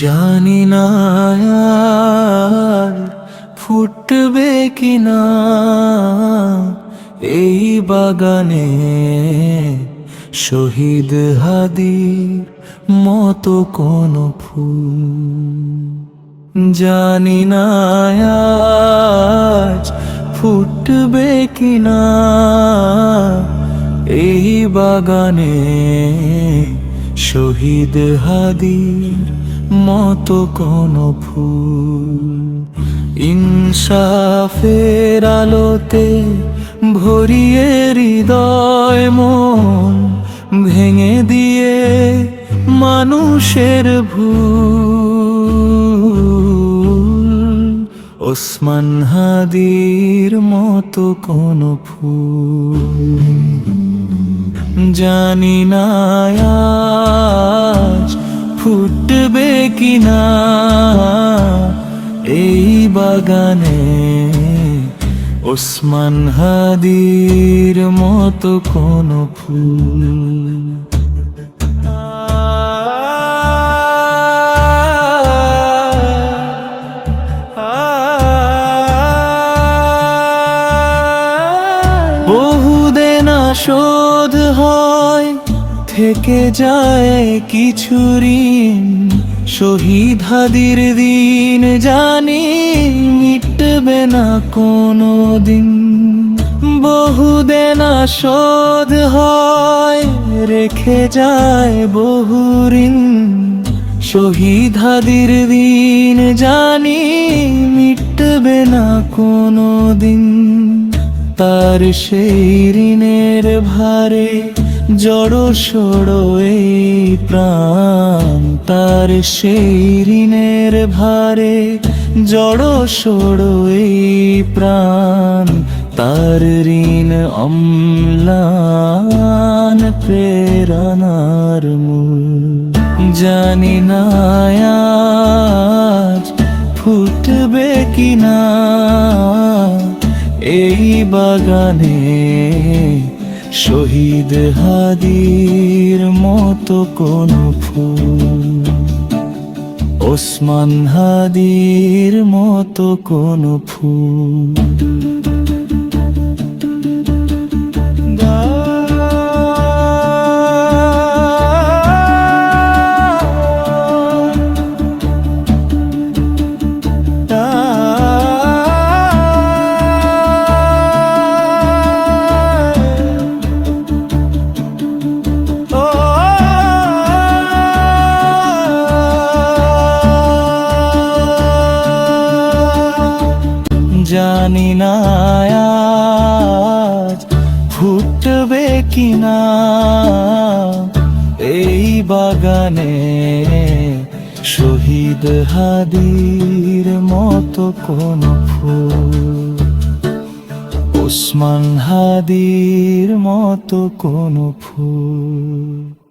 জানি না আর ফুটবে কিনা এই বাগানে শহীদ হাদির মতো কোন ফুল। জানি না আজ ফুটবে কিনা এই বাগানে শহীদ হাদির মতো কোন ফুল। ইনসাফের আলোতে ভরিয়ে হৃদয় মন ভেঙে দিয়ে মানুষের ভুল। ওসমান হাদির মতো কোন ফুল। জানি না আজ ফুটবে কিনা এই বাগানে ওসমান হাদির মতো কোন ফুল। বহুদিন শোধ হয় থেকে যায় কিছু ঋণ, শহীদ হাদির দিন জানি মিটবে না কোনো দিন। বহুদিন শোধ হয় রেখে যায় বহু ঋণ, শহীদ হাদির দিন জানি মিটবে না কোনো দিন। তার সেই ঋণের ভারে জড়ো সড়ো এই প্রাণ, তার সেই ঋণের ভারে জড়ো সড়ো এই প্রাণ। তার ঋণ অম্লান প্রেরণার মূল। জানি না আজ ফুটবে কিনা এই বাগানে শহীদ হাদির মতো কোন ফুল। ওসমান হাদির মতো কোন ফুল। জানি না আজ ফুটবে কিনা এই বাগানে শহীদ হাদির মতো কোন ফুল। ওসমান হাদির মতো কোন ফুল।